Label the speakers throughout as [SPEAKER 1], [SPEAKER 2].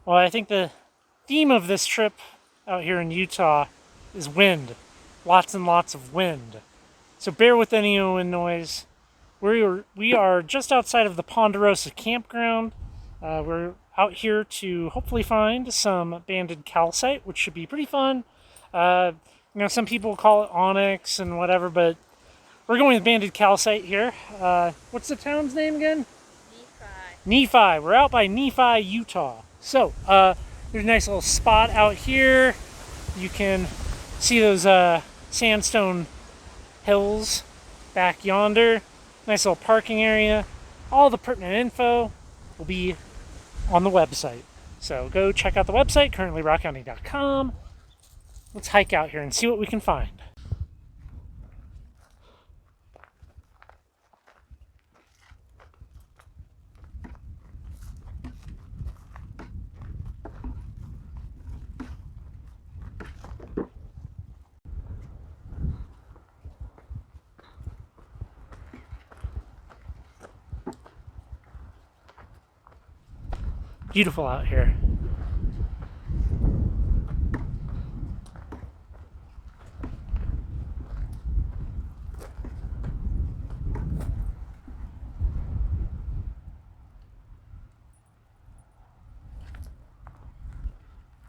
[SPEAKER 1] Well, I think the theme of this trip out here in Utah is wind. Lots and lots of wind. So bear with any wind noise. We are just outside of the Ponderosa Campground. We're out here to hopefully find some banded calcite, which should be pretty fun. Some people call it onyx and whatever, but we're going with banded calcite here. What's the town's name again? Nephi. We're out by Nephi, Utah. So, there's a nice little spot out here. You can see those sandstone hills back yonder. Nice little parking area. All the pertinent info will be on the website. So go check out the website, currently rockhounding.com. Let's hike out here and see what we can find. Beautiful out here.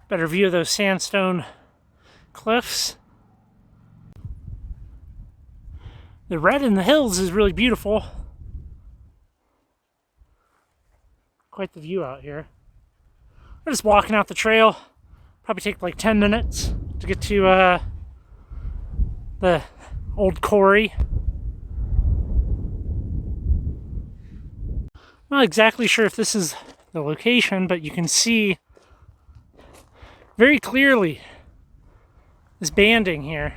[SPEAKER 1] Better view of those sandstone cliffs. The red in the hills is really beautiful. Quite the view out here. We're just walking out the trail. Probably take like 10 minutes to get to the old quarry. Not exactly sure if this is the location, but you can see very clearly this banding here.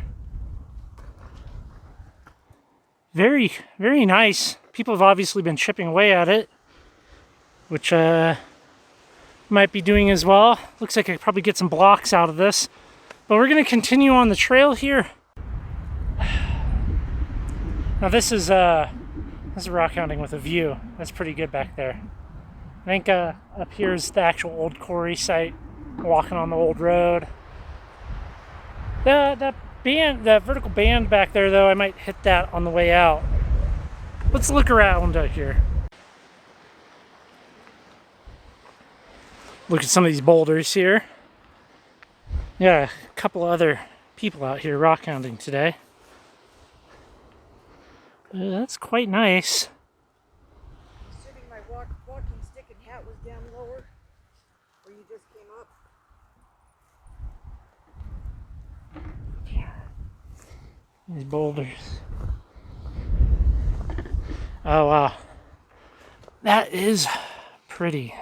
[SPEAKER 1] Very, very nice. People have obviously been chipping away at it, which might be doing as well. Looks like I could probably get some blocks out of this. But we're going to continue on the trail here. Now this is rockhounding with a view. That's pretty good back there. I think up here is the actual old quarry site. Walking on the old road. That vertical band back there though, I might hit that on the way out. Let's look around out here. Look at some of these boulders here. Yeah, a couple other people out here rockhounding today. That's quite nice.
[SPEAKER 2] Assuming my walking stick and hat was down lower, or you just came up.
[SPEAKER 1] These boulders. Oh wow. That is pretty.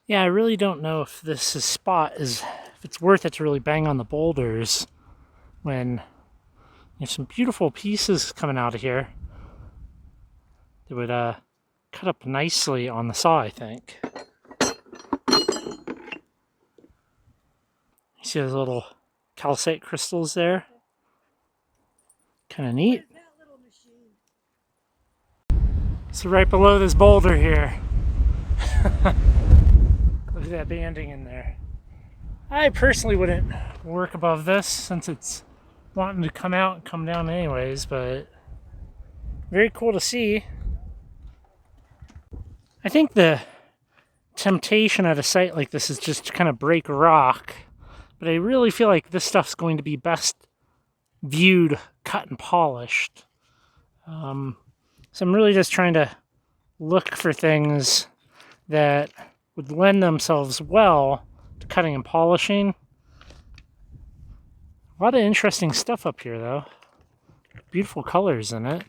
[SPEAKER 1] Yeah, I really don't know if this spot is, if it's worth it to really bang on the boulders when there's some beautiful pieces coming out of here that would cut up nicely on the saw, I think. You see those little calcite crystals there? Kind of neat. So right below this boulder here. Look at that banding in there. I personally wouldn't work above this since it's wanting to come out and come down anyways, but very cool to see. I think the temptation at a site like this is just to kind of break rock, but I really feel like this stuff's going to be best viewed cut and polished. So I'm really just trying to look for things that would lend themselves well to cutting and polishing. A lot of interesting stuff up here though. Beautiful colors in it.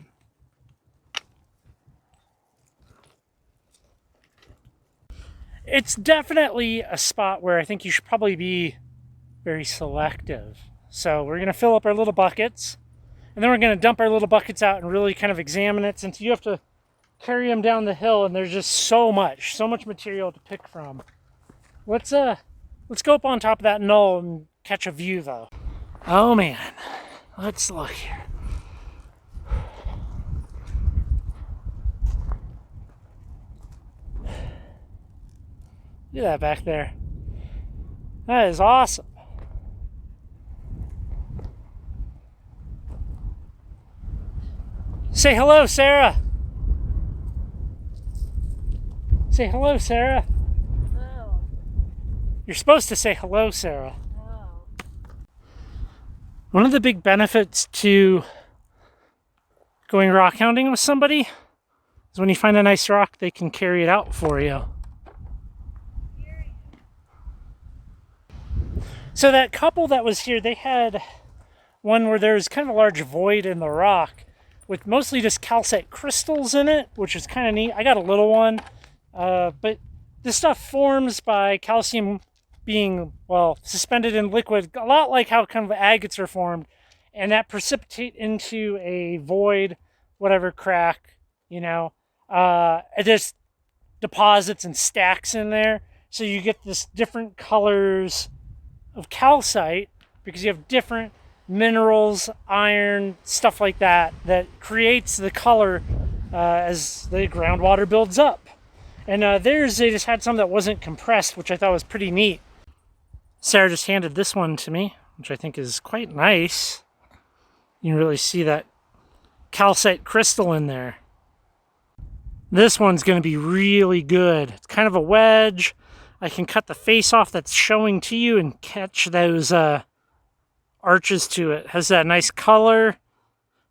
[SPEAKER 1] It's definitely a spot where I think you should probably be very selective. So we're going to fill up our little buckets, and then we're going to dump our little buckets out and really kind of examine it, since you have to carry them down the hill and there's just so much material to pick from. Let's go up on top of that knoll and catch a view though. Oh man, Let's look here. Look at that back there. That is awesome. Say hello, Sarah. Say hello, Sarah.
[SPEAKER 2] Oh.
[SPEAKER 1] You're supposed to say hello, Sarah.
[SPEAKER 2] Oh.
[SPEAKER 1] One of the big benefits to going rock hounding with somebody is when you find a nice rock, they can carry it out for you. So that couple that was here, they had one where there was kind of a large void in the rock with mostly just calcite crystals in it, which is kind of neat. I got a little one, but this stuff forms by calcium being, well, suspended in liquid, a lot like how kind of agates are formed, and that precipitate into a void, whatever crack, you know. It just deposits and stacks in there, so you get this different colors of calcite because you have different minerals, iron, stuff like that, that creates the color as the groundwater builds up. And theirs, they just had some that wasn't compressed, which I thought was pretty neat. Sarah just handed this one to me, which I think is quite nice. You can really see that calcite crystal in there. This one's going to be really good. It's kind of a wedge. I can cut the face off that's showing to you and catch those arches to it. Has that nice color.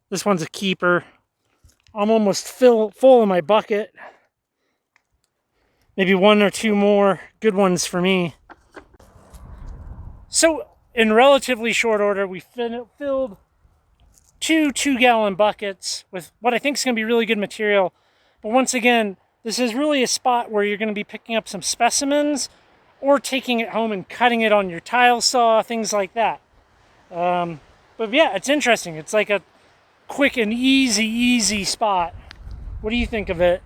[SPEAKER 1] This one's a keeper. I'm almost full in my bucket. Maybe one or two more good ones for me. So in relatively short order, we filled two 2-gallon buckets with what I think is going to be really good material. But once again, this is really a spot where you're going to be picking up some specimens or taking it home and cutting it on your tile saw, things like that. But yeah, it's interesting. It's like a quick and easy spot. What do you think of it?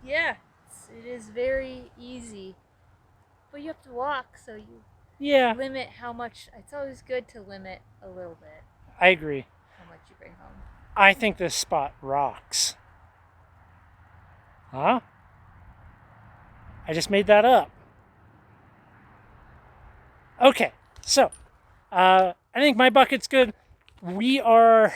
[SPEAKER 2] Yeah, it is very easy. But you have to walk, so you limit how much. It's always good to limit a little bit.
[SPEAKER 1] I agree.
[SPEAKER 2] How much you bring home.
[SPEAKER 1] I think this spot rocks. Huh? I just made that up. Okay, so I think my bucket's good. We are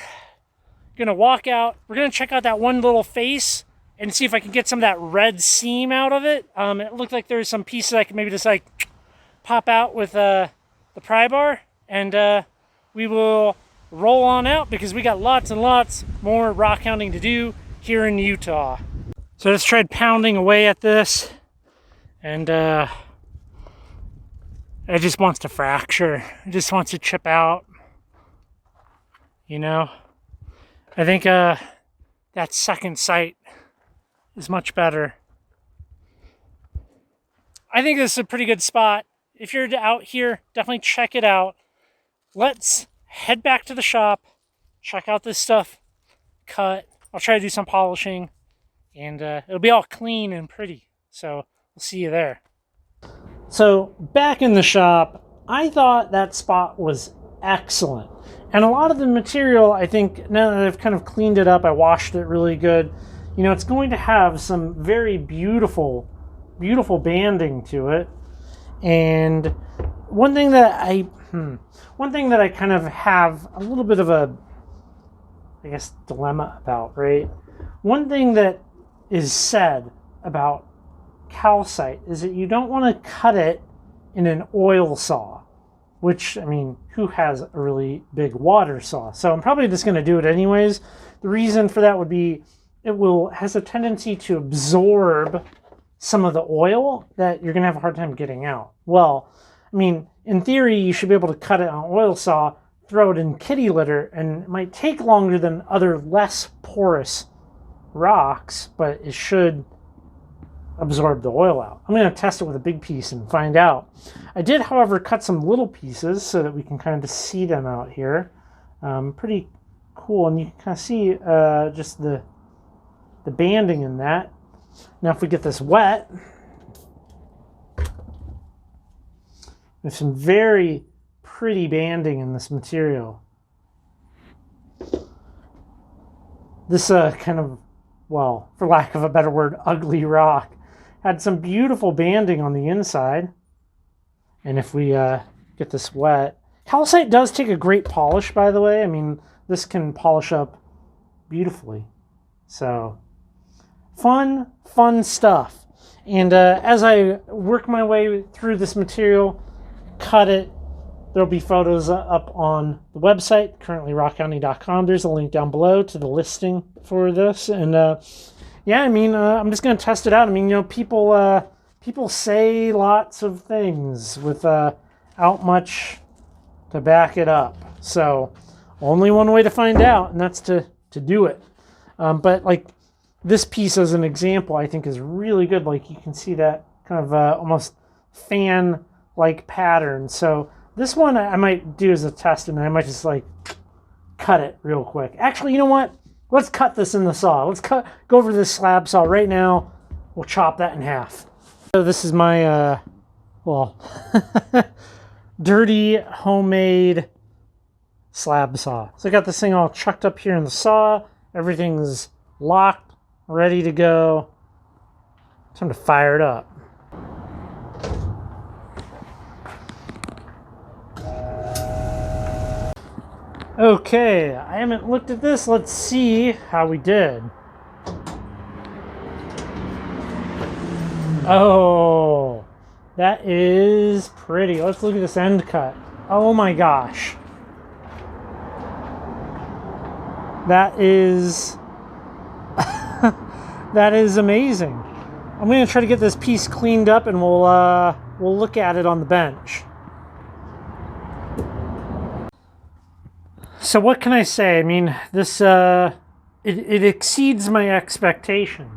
[SPEAKER 1] gonna walk out. We're gonna check out that one little face and see if I can get some of that red seam out of it. It looked like there's some pieces I could maybe just like pop out with the pry bar, and we will roll on out because we got lots and lots more rock hounding to do here in Utah. So I just tried pounding away at this, and it just wants to fracture. It just wants to chip out. You know? I think that second sight is much better. I think this is a pretty good spot. If you're out here, definitely check it out. Let's head back to the shop, check out this stuff, cut. I'll try to do some polishing, and it'll be all clean and pretty. So we'll see you there. So back in the shop, I thought that spot was excellent. And a lot of the material, I think, now that I've kind of cleaned it up, I washed it really good, you know, it's going to have some very beautiful banding to it. And one thing that I kind of have a little bit of a, I guess, dilemma about, right? One thing that is said about calcite is that you don't want to cut it in an oil saw, which, I mean, who has a really big water saw? So I'm probably just going to do it anyways. The reason for that would be has a tendency to absorb some of the oil that you're going to have a hard time getting out. Well, I mean, in theory, you should be able to cut it on an oil saw, throw it in kitty litter, and it might take longer than other less porous rocks, but it should absorb the oil out. I'm going to test it with a big piece and find out. I did, however, cut some little pieces so that we can kind of see them out here. Pretty cool, and you can kind of see just the banding in that. Now if we get this wet, there's some very pretty banding in this material. this kind of, well, for lack of a better word, ugly rock had some beautiful banding on the inside. And if we get this wet, calcite does take a great polish, by the way. I mean, this can polish up beautifully. So fun stuff. And as I work my way through this material, cut it, there'll be photos up on the website, currently rockhounding.com. There's a link down below to the listing for this. And yeah, I mean, I'm just going to test it out. I mean, you know, people say lots of things without much to back it up. So only one way to find out, and that's to do it. But like this piece as an example, I think is really good. Like you can see that kind of almost fan-like pattern. So this one I might do as a test, and I might just like cut it real quick. Actually, you know what? Let's cut this in the saw. Let's go over this slab saw right now. We'll chop that in half. So this is my, well, dirty homemade slab saw. So I got this thing all chucked up here in the saw. Everything's locked, ready to go. Time to fire it up. Okay, I haven't looked at this. Let's see how we did. Oh, that is pretty. Let's look at this end cut. Oh my gosh. That is that is amazing. I'm going to try to get this piece cleaned up, and we'll look at it on the bench. So what can I say? I mean, this it exceeds my expectation,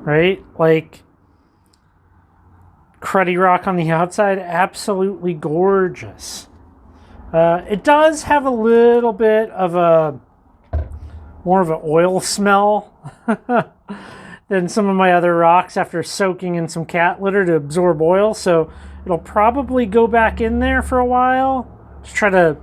[SPEAKER 1] right? Like cruddy rock on the outside, absolutely gorgeous. It does have a little bit of a more of an oil smell than some of my other rocks after soaking in some cat litter to absorb oil. So it'll probably go back in there for a while to try to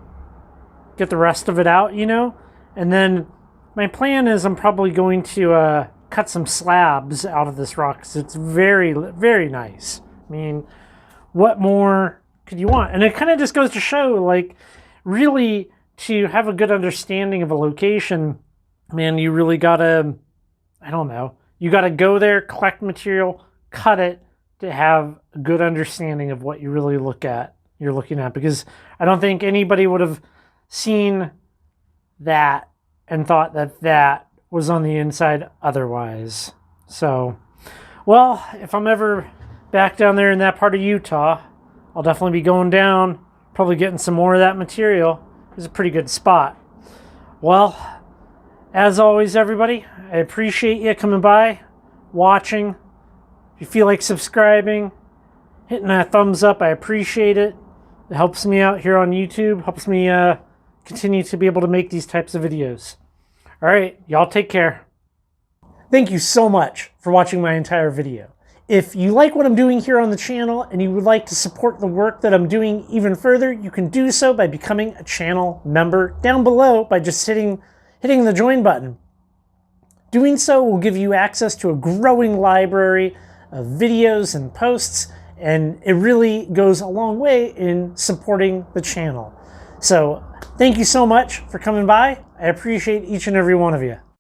[SPEAKER 1] get the rest of it out, you know. And then my plan is I'm probably going to cut some slabs out of this rock because it's very, very nice. I mean, what more could you want? And it kind of just goes to show, like, really to have a good understanding of a location, man, you really gotta, I don't know, you gotta go there, collect material, cut it to have a good understanding of what you really you're looking at. Because I don't think anybody would have seen that and thought that that was on the inside otherwise. So, well, if I'm ever back down there in that part of Utah, I'll definitely be going down, probably getting some more of that material. It's a pretty good spot. Well, as always, everybody, I appreciate you coming by, watching. If you feel like subscribing, hitting that thumbs up, I appreciate it. It helps me out here on YouTube, helps me continue to be able to make these types of videos. All right, y'all take care. Thank you so much for watching my entire video. If you like what I'm doing here on the channel and you would like to support the work that I'm doing even further, you can do so by becoming a channel member down below by just hitting the join button. Doing so will give you access to a growing library of videos and posts, and it really goes a long way in supporting the channel. So thank you so much for coming by. I appreciate each and every one of you.